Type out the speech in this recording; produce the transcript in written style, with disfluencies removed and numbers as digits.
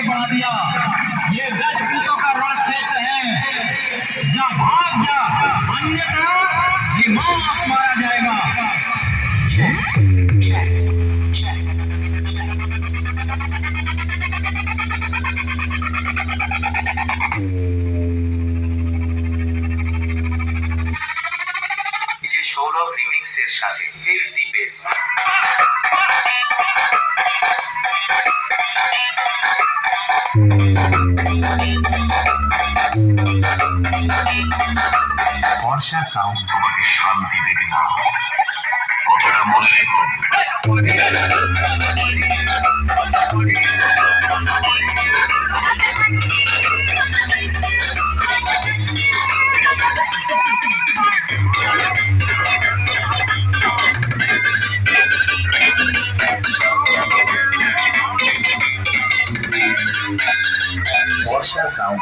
आगे बढ़ा दिया। ये व्यक्तियों का रण क्षेत्र है, जा भाग जा, अन्यथा दिमाग मारा जाएगा। যে সৌরভ রিমিক্সের সাথে টেক দি বেস। বর্ষা সাউন্ড তোমাকে শান্তি দেবে না, কথাটা মনে রেখো। বর্ষা সাউন্ড